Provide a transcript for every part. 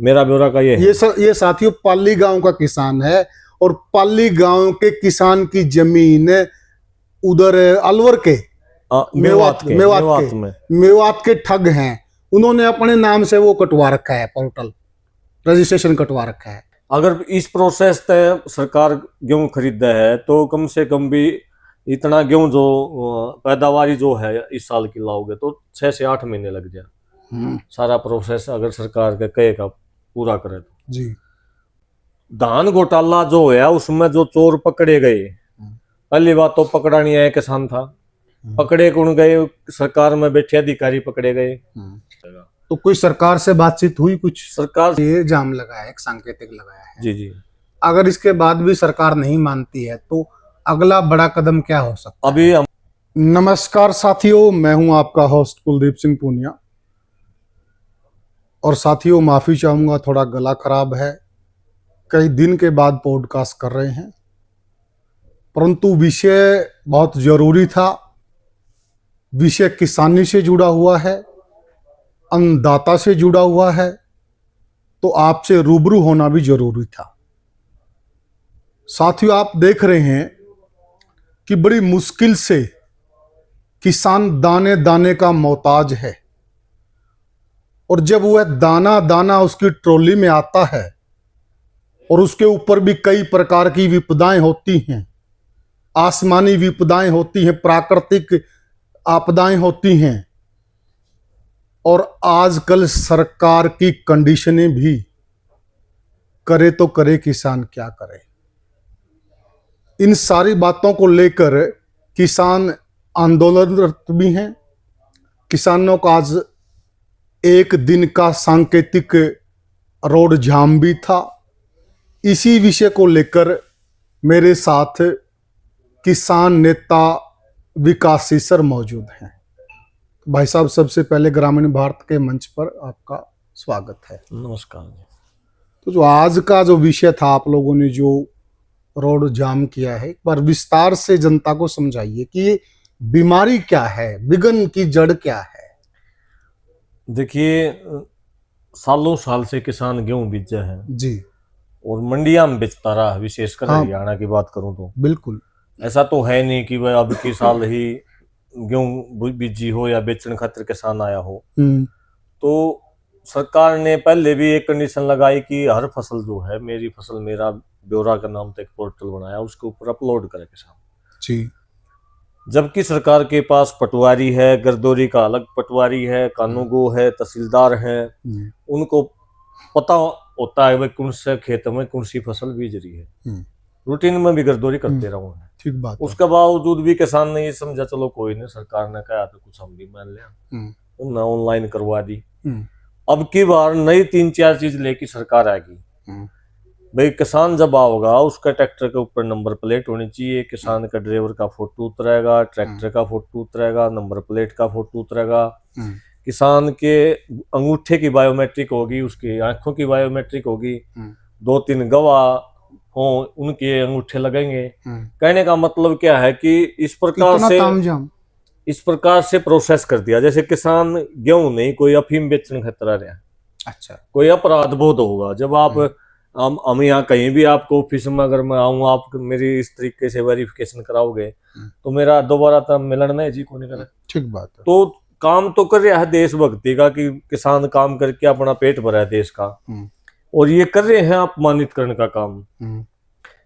मेरा ब्यौरा का ये है। ये साथियों पाली गांव का किसान है और पाली गांव के किसान की जमीन उधर अलवर के मेवात के ठग हैं, उन्होंने अपने नाम से वो कटवा रखा है, पोर्टल रजिस्ट्रेशन कटवा रखा है। अगर इस प्रोसेस तय सरकार गेहूं खरीदा है तो कम से कम भी इतना गेहूं जो पैदावारी जो है इस साल की लाओगे तो 6 से 8 महीने लग जाए। सारा प्रोसेस अगर सरकार के कहेगा पूरा करे तो जी। धान घोटाला जो है उसमें जो चोर पकड़े गए, पहली बात तो पकड़ा नहीं आया किसान था, पकड़े कौन गए? सरकार में बैठे अधिकारी पकड़े गए। तो कोई सरकार से बातचीत हुई? कुछ सरकार ये जाम लगाया है, एक सांकेतिक लगाया है। जी जी। अगर इसके बाद भी सरकार नहीं मानती है तो अगला बड़ा कदम क्या हो सकता है? अभी नमस्कार साथियों, मैं हूं आपका होस्ट कुलदीप सिंह पूनिया। और साथियों माफी चाहूंगा, थोड़ा गला खराब है, कई दिन के बाद पॉडकास्ट कर रहे हैं, परंतु विषय बहुत जरूरी था। विषय किसानी से जुड़ा हुआ है, अन्नदाता से जुड़ा हुआ है, तो आपसे रूबरू होना भी जरूरी था। साथियों आप देख रहे हैं कि बड़ी मुश्किल से किसान दाने दाने का मोहताज है, और जब वह दाना दाना उसकी ट्रॉली में आता है और उसके ऊपर भी कई प्रकार की विपदाएं होती हैं, आसमानी विपदाएं होती हैं, प्राकृतिक आपदाएं होती हैं, और आजकल सरकार की कंडीशनें भी, करे तो करे किसान क्या करे। इन सारी बातों को लेकर किसान आंदोलनरत भी हैं। किसानों का आज एक दिन का सांकेतिक रोड जाम भी था। इसी विषय को लेकर मेरे साथ किसान नेता विकासी सर मौजूद हैं। भाई साहब, सबसे पहले ग्रामीण भारत के मंच पर आपका स्वागत है। नमस्कार। तो जो आज का जो विषय था, आप लोगों ने जो रोड जाम किया है, एक बार विस्तार से जनता को समझाइए कि ये बीमारी क्या है, विघ्न की जड़ क्या है। देखिए, सालों साल से किसान गेहूं बीजा है जी, और मंडिया में बेचता रहा, विशेषकर हरियाणा की बात करूं तो। बिल्कुल ऐसा तो है नहीं कि वह अब की साल ही गेहूं बीजी हो या बेचने खातिर किसान आया हो। तो सरकार ने पहले भी एक कंडीशन लगाई कि हर फसल जो है, मेरी फसल मेरा ब्यौरा का नाम से एक पोर्टल बनाया, उसके ऊपर अपलोड करे किसान जी। जबकि सरकार के पास पटवारी है, गर्दौरी का अलग पटवारी है, कानूगो है, तहसीलदार है, उनको पता होता है वह कौन से खेत में कौन सी फसल बीज रही है। रूटीन में भी गर्दौरी करते रहो, ठीक बात। उसके बावजूद भी किसान ने ये समझा चलो कोई नहीं, सरकार ने कहा तो कुछ हम भी मान लिया, उन्हें ऑनलाइन करवा दी। अब की बार नई 3-4 चीज लेके सरकार आएगी। भाई किसान जब आओगा उसका ट्रैक्टर के ऊपर नंबर प्लेट होनी चाहिए, किसान का ड्राइवर का फोटो उतरेगा, ट्रैक्टर का फोटो उतरेगा, नंबर प्लेट का फोटो उतरेगा, किसान के अंगूठे की बायोमेट्रिक होगी, उसकी आंखों की बायोमेट्रिक होगी, 2-3 गवाह हो उनके अंगूठे लगेंगे। कहने का मतलब क्या है कि इस प्रकार से प्रोसेस कर दिया जैसे किसान गेहूं नहीं कोई अफीम बेचने खतरा रहा। अच्छा, कोई अपराध बोध होगा जब आप हम यहाँ कहीं भी आपको ऑफिस में अगर मैं आऊँ, आप मेरी इस तरीके से वेरिफिकेशन कराओगे तो मेरा दोबारा तब मिलन नहीं जी को नहीं करे। ठीक बात है। तो काम तो कर रहा है देशभक्ति का कि किसान काम करके अपना पेट भरा है देश का, और ये कर रहे हैं अपमानित करने का काम।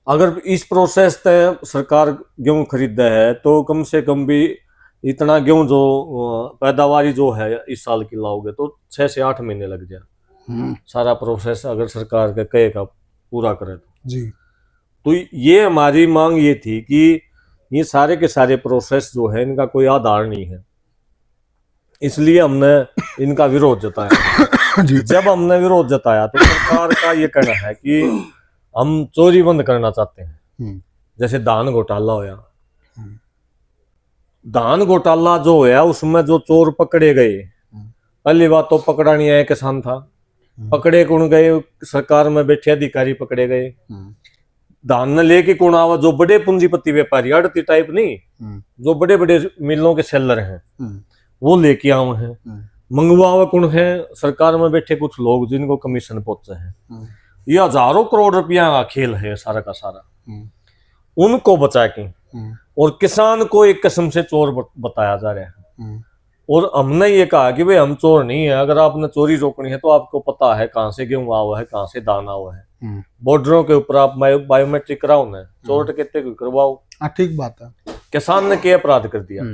अगर इस प्रोसेस तय सरकार गेहूं खरीदा है तो कम से कम भी इतना गेहूं जो पैदावारी जो है इस साल की लाओगे तो 6 से 8 महीने लग जाए। सारा प्रोसेस अगर सरकार का कहेगा पूरा करे तो जी। तो ये हमारी मांग ये थी कि ये सारे के सारे प्रोसेस जो है इनका कोई आधार नहीं है, इसलिए हमने इनका विरोध जताया। जब हमने विरोध जताया तो सरकार का ये कहना है कि हम चोरी बंद करना चाहते हैं। जैसे धान घोटाला होया, धान घोटाला जो होया उसमें जो चोर पकड़े गए, पहली बात तो पकड़ा नहीं आया किसान था, पकड़े कौन गए? सरकार में बैठे अधिकारी पकड़े गए। धान न लेके कौन आवा? जो बड़े पूंजीपति व्यापारी, आड़ती टाइप नहीं, जो बड़े बड़े मिलों के सेलर हैं वो लेके आए हैं। मंगवावा कौन है? सरकार में बैठे कुछ लोग जिनको कमीशन पहुंचे हैं। ये हजारों करोड़ रुपया का खेल है सारा का सारा। उनको बचा के और किसान को एक किस्म से चोर बताया जा रहा है। और हमने ये कहा कि भाई हम चोर नहीं है, अगर आपने चोरी रोकनी है तो आपको पता है कहाँ से गेहूं हुआ है, कहाँ से दाना हुआ है। बॉर्डरों के ऊपर आप बायोमेट्रिक कराओ ना, चोर कहते करवाओ। ठीक बात है। किसान ने क्या अपराध कर दिया?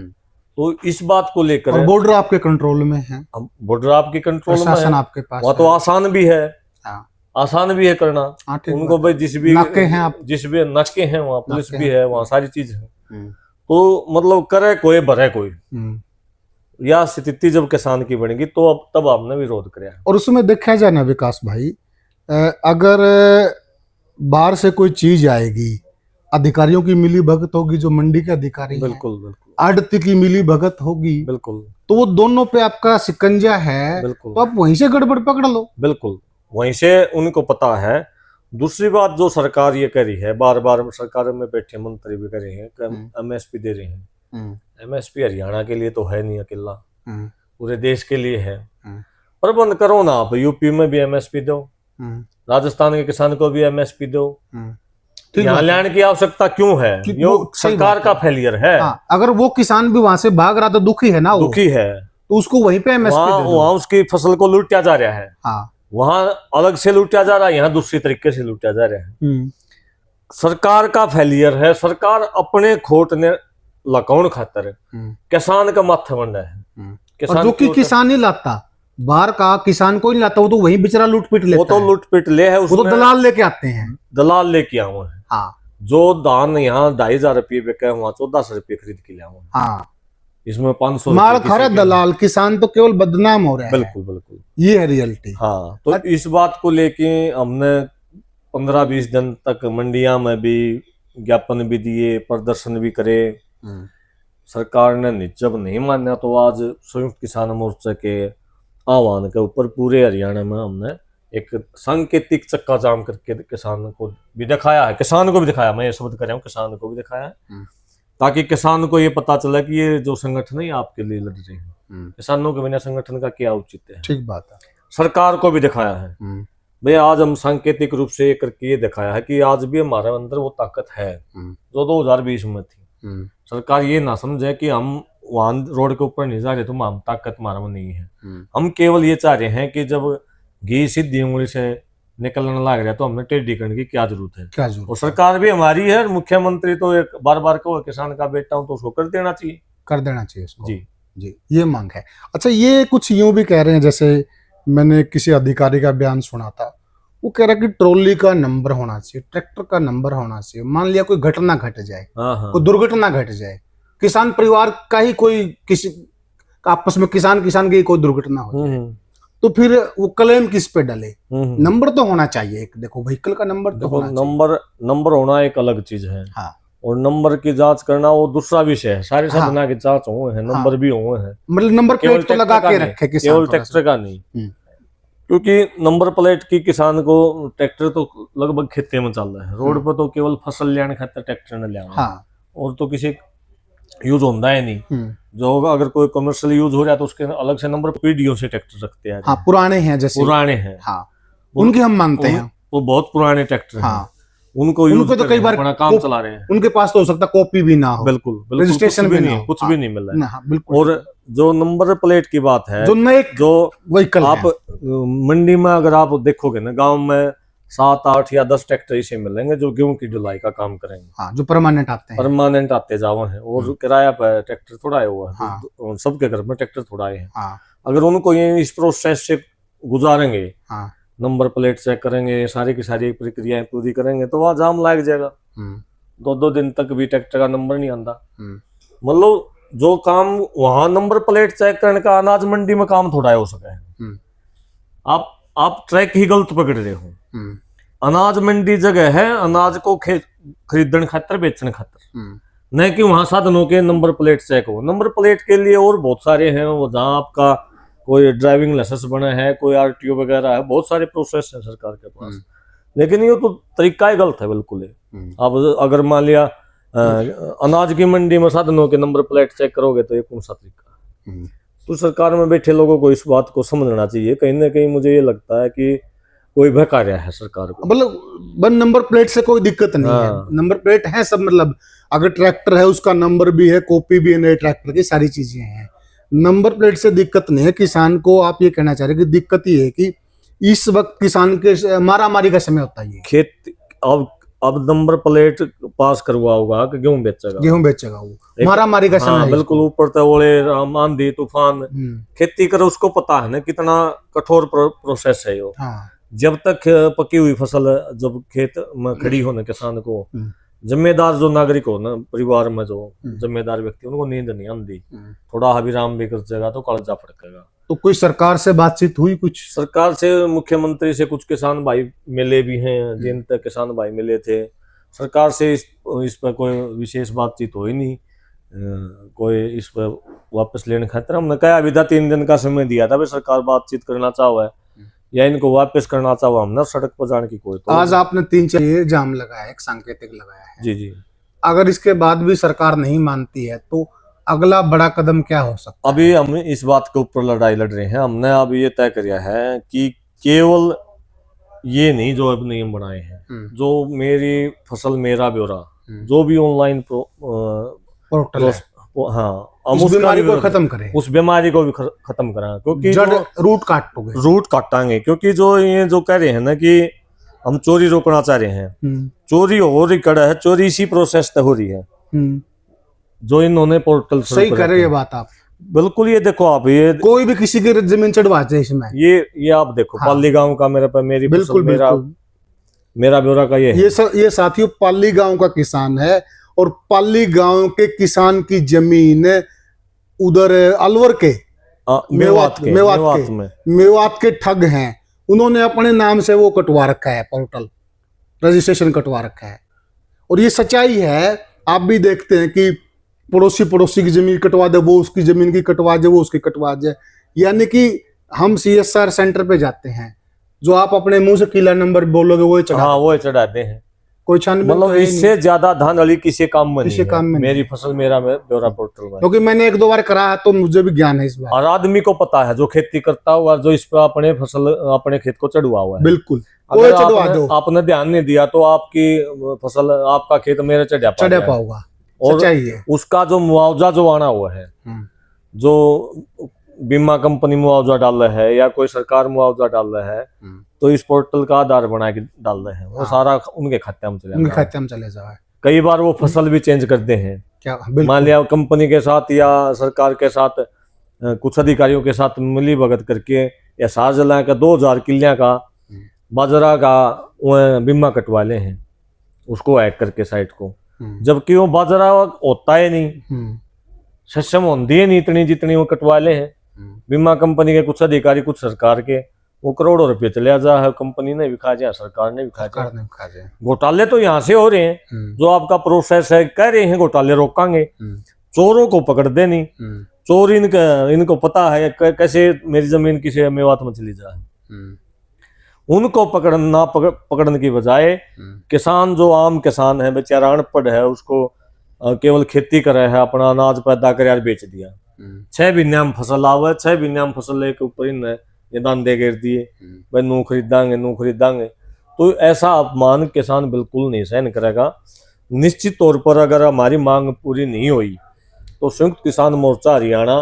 तो इस बात को लेकर बॉर्डर आपके कंट्रोल में है, बॉर्डर आपके कंट्रोल में है, आपके पास वहाँ तो आसान भी है, आसान भी है करना। उनको भाई जिस भी नाके हैं वहाँ पुलिस भी है, वहाँ सारी चीज है। तो मतलब करे कोई भरे कोई, या स्थिति जब किसान की बनेगी तो अब तब आपने विरोध किया। और उसमें देखा जाए ना विकास भाई, अगर बाहर से कोई चीज आएगी, अधिकारियों की मिली भगत होगी, जो मंडी के अधिकारी बिल्कुल बिल्कुल, आड़ती की मिली भगत होगी, बिल्कुल, तो वो दोनों पे आपका शिकंजा है, तो आप वहीं से गड़बड़ पकड़ लो। बिल्कुल, वहीं से उनको पता है। दूसरी बात जो सरकार ये कह रही है, बार बार सरकार में बैठे मंत्री भी कर रहे हैं, एमएसपी दे रहे हैं। एमएसपी हरियाणा के लिए तो है नहीं अकेला, पूरे देश के लिए है। प्रबंध करो ना आप, यूपी में भी एमएसपी दो, राजस्थान के किसान को भी एमएसपी दो। यहाँ लाने की आवश्यकता क्यों है? यो सरकार का फेलियर है। अगर वो किसान भी वहां से भाग रहा तो दुखी है ना, दुखी है, तो उसको वहीं पे एमएसपी दे दो। वहां उसकी फसल को लूटा जा रहा है, वहां अलग से लूटा जा रहा है, यहाँ दूसरी तरीके से लूटा जा रहा है। सरकार का फेलियर है। सरकार अपने खोट ने लकाउन खातर किसान का माथा बंडा है। किसान जो कि किसान ही लाता, बाहर का किसान को नहीं लाता, वो तो वही बेचारा लूटपीट लेता है। वो तो लूटपीट ले है, वो तो दलाल लेके आते हैं, दलाल लेके आए हैं। जो दान यहाँ 2500 रुपये बिके, वहाँ 1400 रुपये खरीद के ले आए। इसमें 500 माल खा रहा दलाल, किसान तो केवल बदनाम हो रहा है। बिल्कुल बिल्कुल, ये है रियलिटी। हाँ, तो इस बात को लेके हमने 15-20 दिन तक मंडिया में भी ज्ञापन भी दिए, प्रदर्शन भी करे। सरकार ने जब नहीं माना तो आज संयुक्त किसान मोर्चा के आह्वान के ऊपर पूरे हरियाणा में हमने एक सांकेतिक चक्का जाम करके किसान को भी दिखाया है। किसान को भी दिखाया, मैं ये शब्द कर रहा हूँ, किसान को भी दिखाया है, ताकि किसान को ये पता चला कि ये जो संगठन है आपके लिए लड़ रहे हैं। किसानों के बिना संगठन का क्या औचित्य है? ठीक बात है। सरकार को भी दिखाया है भाई, आज हम सांकेतिक रूप से करके ये दिखाया है कि आज भी हमारे अंदर वो ताकत है जो 2020 में थी। सरकार ये ना समझे कि हम वहां रोड के ऊपर नहीं जा रहे तो हम ताकत हमारा में नहीं है। हम केवल ये चाह रहे हैं कि जब घी सीधी उंगली से निकलने लग रहा है तो हमने टेढ़ी करने की क्या जरूरत है? क्या जरूरत? और सरकार भी हमारी है, मुख्यमंत्री तो एक बार बार कहो किसान का बेटा हूं तो उसको कर देना चाहिए उसको। जी जी, ये मांग है। अच्छा, ये कुछ यूं भी कह रहे हैं, जैसे मैंने किसी अधिकारी का बयान सुना था, वो कह रहा है कि ट्रॉली का नंबर होना चाहिए, ट्रैक्टर का नंबर होना चाहिए। मान लिया कोई घटना घट जाए, कोई दुर्घटना घट जाए, किसान परिवार का ही कोई किसी आपस में किसान की कोई दुर्घटना हो जाए, तो फिर वो क्लेम किस पे डले? नंबर तो होना चाहिए एक, देखो व्हीकल का नंबर तो होना चाहिए। नंबर होना एक अलग चीज है। और नंबर की जांच करना वो दूसरा विषय है। सारे साधना की जांच हुए हैं, नंबर भी हुए हैं, मतलब नंबर प्लेट तो लगा के रखे किसान, केवल ट्रैक्टर का नहीं। क्योंकि नंबर प्लेट की किसान को, ट्रैक्टर तो लगभग खेती में चल रहा है, रोड पर तो केवल फसल लेने खातिर ट्रैक्टर ने लिया, और तो किसी यूज होता है नहीं। जो अगर कोई कमर्शियल यूज हो जाए तो उसके अलग से नंबर पीढ़ियों से ट्रैक्टर रखते हैं। पुराने हैं, जैसे पुराने हैं, उनके हम मानते हैं, वो बहुत पुराने ट्रैक्टर हैं, उनको यूज तो कई बार अपना काम चला रहे हैं। उनके पास तो हो सकता कॉपी भी ना हो, बिल्कुल रजिस्ट्रेशन भी नहीं, कुछ भी नहीं मिल रहा है। बिल्कुल। और जो नंबर प्लेट की बात है, जो व्हीकल आप मंडी में अगर आप देखोगे ना, गांव में 7, 8 या 10 ट्रैक्टर इसे मिलेंगे जो गेहूं की ढुलाई का काम करेंगे। जो परमानेंट आते जावा है, और किराया पर ट्रैक्टर थोड़ा आया हुआ है, सबके घर में ट्रैक्टर थोड़ा आए हैं। अगर उनको ये इस प्रोसेस से गुजारेंगे, नंबर प्लेट चेक करेंगे, सारी की सारी प्रक्रियाएं पूरी करेंगे, तो वहां जाम लग जाएगा। 2-2 दिन तक भी ट्रैक्टर का नंबर नहीं आता। मतलब जो काम वहां नंबर प्लेट चेक करने का अनाज मंडी में काम थोड़ा हो सका है। आप ट्रैक ही गलत पकड़ रहे हो। अनाज मंडी जगह है अनाज को खरीदने खातर, बेचने खातर, न कि वहां साधनों के नंबर प्लेट चेक हो। नंबर प्लेट के लिए और बहुत सारे हैं, वो जहाँ आपका कोई ड्राइविंग लाइसेंस बना है, कोई आरटीओ वगैरह है, बहुत सारे प्रोसेस है सरकार के पास, लेकिन ये तो तरीका ही गलत है बिल्कुल। अब अगर मान लिया अनाज की मंडी में साधनों के नंबर प्लेट चेक करोगे तो ये कौन सा तरीका? तो सरकार में बैठे लोगों को इस बात को समझना चाहिए। कहीं ना कहीं मुझे ये लगता है कि कोई बहका रहा है सरकार को। मतलब वन नंबर प्लेट से कोई दिक्कत नहीं है, नंबर प्लेट है सब, मतलब अगर ट्रैक्टर है उसका नंबर भी है, कॉपी भी है नए ट्रैक्टर की, सारी चीजें हैं, नंबर प्लेट से दिक्कत नहीं है। किसान को आप ये कहना चाह रहे हैं कि दिक्कत ये है कि इस वक्त किसान के मारामारी का समय होता है। ये खेत अब नंबर प्लेट पास करवा होगा कि गेहूं बेचेगा, गेहूं बेचेगा, वो मारामारी का समय है। बिल्कुल ऊपर तोड़े आंधी तूफान खेती करे, उसको पता है ना कितना कठोर प्रोसेस है वो। जब तक पकी हुई फसल जब खेत में खड़ी हो ना, किसान को जिम्मेदार जो नागरिक हो ना, परिवार में जो जिम्मेदार व्यक्ति, उनको नींद नहीं आती, थोड़ा विराम भी कर जाएगा तो कलजा फड़केगा। तो कोई सरकार से बातचीत हुई? कुछ सरकार से, मुख्यमंत्री से कुछ किसान भाई मिले भी हैं, जिन तक किसान भाई मिले थे। सरकार से इस पर कोई विशेष बातचीत हुई नहीं। कोई इस पर वापस लेने खातिर हमने कहा अभी था 3 दिन का समय दिया था, भाई सरकार बातचीत करना चाहो है या इनको वापस करना चाहो, हमने सड़क पर जाने की कोई। तो आज आपने 3-4 जाम लगाया है, एक सांकेतिक लगाया है। जी जी। अगर इसके बाद भी सरकार नहीं मानती है तो अगला बड़ा कदम क्या हो सकता है? अभी हम इस बात के ऊपर लड़ाई लड़ रहे हैं। हमने अब ये तय किया है कि केवल ये नहीं जो अब नियम बनाए हैं, जो मेरी फसल मेरा ब्यौरा, जो भी ऑनलाइन पोर्टल, हाँ, हम उस बीमारी को खत्म करें, उस बीमारी को भी खत्म करें, क्योंकि रूट काटांगे। क्योंकि जो ये जो कह रहे हैं ना कि हम चोरी रोकना चाह रहे हैं, चोरी हो रही कड़ा है, चोरी इसी प्रोसेस से हो रही है जो इन्होंने पोर्टल सही कर रहे। ये बात आप बिल्कुल, ये देखो आप, ये कोई भी किसी की जमीन चढ़वाते इसमें, ये आप देखो, पाली गांव का मेरे पर मेरी बिल्कुल मेरा ब्यौरा का ये साथियों पाली गांव का किसान है, और पाली गांव के किसान की जमीन उधर अलवर के मेवात के ठग हैं, उन्होंने अपने नाम से वो कटवा रखा है, पोर्टल रजिस्ट्रेशन कटवा रखा है। और ये सच्चाई है, आप भी देखते हैं कि पड़ोसी की जमीन कटवा दे, वो उसकी जमीन की कटवा दे, वो उसकी कटवा दे। यानी कि हम CSR सेंटर पे जाते हैं, जो आप अपने मुंह से किला नंबर बोलोगे वो चढ़ाते हैं, कोई मतलब इससे ज्यादा धांधली किसी काम में नहीं। मेरी फसल मेरा ब्यौरा पोर्टल में, क्योंकि मैंने 1-2 बार करा है तो मुझे भी ज्ञान है इस बात। और आदमी को पता है जो खेती करता हुआ, जो इस पर अपने फसल अपने खेत को चढ़वा हुआ है। बिल्कुल, अगर आपने ध्यान नहीं दिया तो आपकी फसल, आपका खेत मेरे चढ़ा पाऊंगा। और उसका जो मुआवजा जो आना हुआ है, जो बीमा कंपनी मुआवजा डाल रहा है या कोई सरकार मुआवजा डाल रहा है, तो इस पोर्टल का आधार बना के डाल रहे हैं, वो सारा उनके खाते में चले जाए। कई बार वो फसल भी चेंज करते हैं, क्या मान लिया कंपनी के साथ या सरकार के साथ कुछ अधिकारियों के साथ मिली भगत करके या शाहजला का 2000 किलिया का बाजरा का बीमा कटवा ले हैं, उसको ऐड करके साइट को, जबकि वो बाजरा होता है नहीं, सक्षम होती है नहीं इतनी जितनी वो कटवा ले हैं। बीमा कंपनी के कुछ अधिकारी, कुछ सरकार के, वो करोड़ों रुपए चले जा है, कंपनी ने भी खा जाए, सरकार ने भी खा जाए। घोटाले तो यहाँ से हो रहे हैं, जो आपका प्रोसेस है, कह रहे हैं घोटाले रोकांगे, चोरों को पकड़ दे नहीं। चोर इनको पता है कैसे मेरी जमीन किसी मेवात में चली जाए, उनको पकड़ने की बजाय किसान, जो आम किसान है बेचारा अनपढ़ है, उसको केवल खेती करे है, अपना अनाज पैदा कर यार बेच दिया। 6 महीने में फसल आवे, 6 महीने में फसल लेके ऊपर इन ये दांदे गिर दिए, भाई नू खरीदांगे। तो ऐसा अपमान किसान बिल्कुल नहीं सहन करेगा। निश्चित तौर पर अगर हमारी मांग पूरी नहीं हुई तो संयुक्त किसान मोर्चा हरियाणा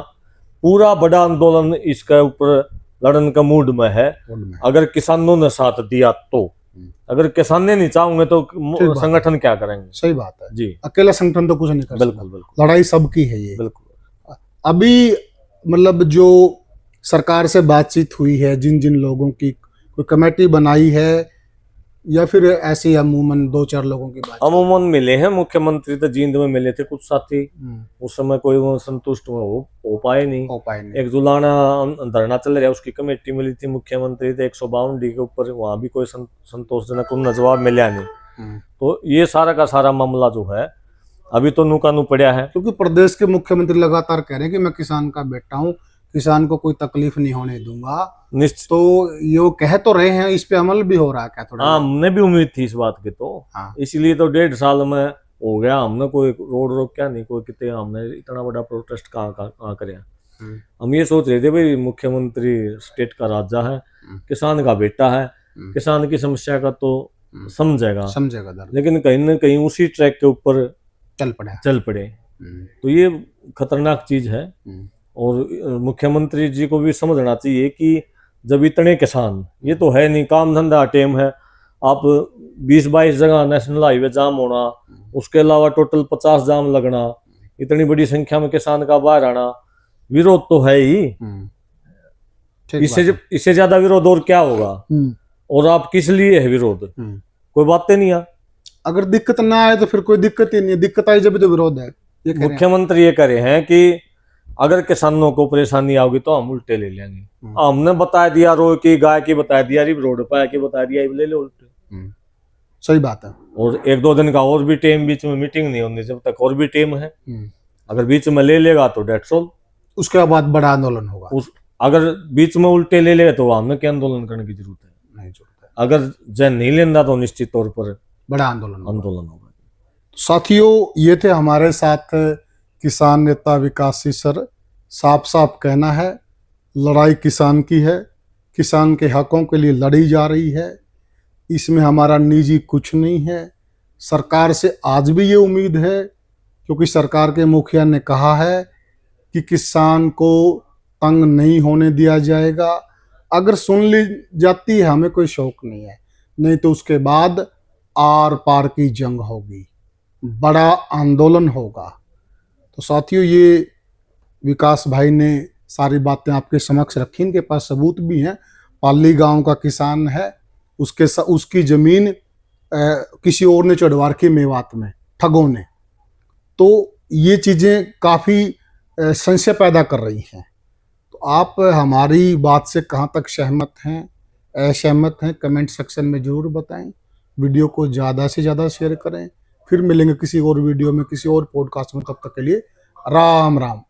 पूरा बड़ा आंदोलन इसके ऊपर लड़न का मूड में है। अगर किसानों ने साथ दिया तो, अगर किसान नहीं चाहोगे तो संगठन क्या करेंगे? सही बात है जी, अकेला संगठन तो कुछ नहीं कर सकता। बिल्कुल, लड़ाई सबकी है ये। बिल्कुल। अभी मतलब जो सरकार से बातचीत हुई है, जिन लोगों की कोई कमेटी बनाई है या फिर ऐसे अमूमन 2-4 लोगों की बात? अमूमन मिले हैं, मुख्यमंत्री तो जींद में मिले थे कुछ साथी, उस समय कोई वो संतुष्ट हो पाए नहीं। एक जुलाना धरना चल रहा है, उसकी कमेटी मिली थी, मुख्यमंत्री थे 152D के ऊपर, वहां भी कोई संतोषजनक उन्हें जवाब मिला नहीं। तो ये सारा का सारा मामला जो है अभी तो नू पड़ा है, क्योंकि प्रदेश के मुख्यमंत्री लगातार कह रहे हैं कि मैं किसान का बेटा हूँ, किसान को कोई तकलीफ नहीं होने दूंगा। निश्चित, तो ये कह तो रहे हैं, इस पे अमल भी हो रहा है क्या थोड़ा? हाँ, हमने भी उम्मीद थी इस बात की, तो इसलिए तो 1.5 साल में हो गया, हमने कोई रोड रोक क्या नहीं, कोई कितने हमने इतना बड़ा प्रोटेस्ट कहाँ कराया। हम ये सोच रहे थे भाई मुख्यमंत्री स्टेट का राजा है, किसान का बेटा है, किसान की समस्या का तो समझेगा दर्द, लेकिन कहीं ना कहीं उसी ट्रैक के ऊपर चल पड़े तो ये खतरनाक चीज है। और मुख्यमंत्री जी को भी समझना चाहिए कि जब इतने किसान, ये तो है नहीं काम धंधा टेम है, आप 20-22 जगह नेशनल हाईवे जाम होना, उसके अलावा टोटल 50 जाम लगना, इतनी बड़ी संख्या में किसान का बाहर आना, विरोध तो है ही। इससे ज्यादा विरोध और क्या होगा? और आप किस लिए है विरोध? कोई बातें नहीं है। अगर दिक्कत ना आए तो फिर कोई दिक्कत ही नहीं है, दिक्कत आई जब तो विरोध है। मुख्यमंत्री ये करे हैं कि अगर किसानों को परेशानी आओगी तो हम उल्टे ले लेंगे। हमने बता दिया रो की गाय की बता दिया, रोड पर की बता दिया, ले लो उल्टे। सही बात है। और 1-2 दिन का और भी टाइम, बीच में मीटिंग नहीं होनी जब तक, और भी टाइम है। अगर बीच में ले लेगा तो डेट्स ऑल, उसके बाद बड़ा आंदोलन होगा। अगर बीच में उल्टे ले लेगा तो हमें क्या आंदोलन करने की जरूरत है? नहीं जरूरत है। अगर जन नहीं लेना तो निश्चित तौर पर बड़ा आंदोलन होगा। साथियों, ये थे हमारे साथ किसान नेता विकास सिंह सर। साफ साफ कहना है, लड़ाई किसान की है, किसान के हकों के लिए लड़ी जा रही है, इसमें हमारा निजी कुछ नहीं है। सरकार से आज भी ये उम्मीद है, क्योंकि सरकार के मुखिया ने कहा है कि किसान को तंग नहीं होने दिया जाएगा। अगर सुन ली जाती है हमें कोई शौक नहीं है, नहीं तो उसके बाद आर पार की जंग होगी, बड़ा आंदोलन होगा। तो साथियों, ये विकास भाई ने सारी बातें आपके समक्ष रखी, इनके पास सबूत भी हैं। पाली गांव का किसान है, उसकी जमीन किसी और ने चढ़वा रखी मेवात में, ठगों ने। तो ये चीज़ें काफ़ी संशय पैदा कर रही हैं। तो आप हमारी बात से कहाँ तक सहमत हैं, असहमत हैं, कमेंट सेक्शन में ज़रूर बताएं। वीडियो को ज़्यादा से ज़्यादा शेयर करें। फिर मिलेंगे किसी और वीडियो में, किसी और पॉडकास्ट में। तब तक के लिए राम राम।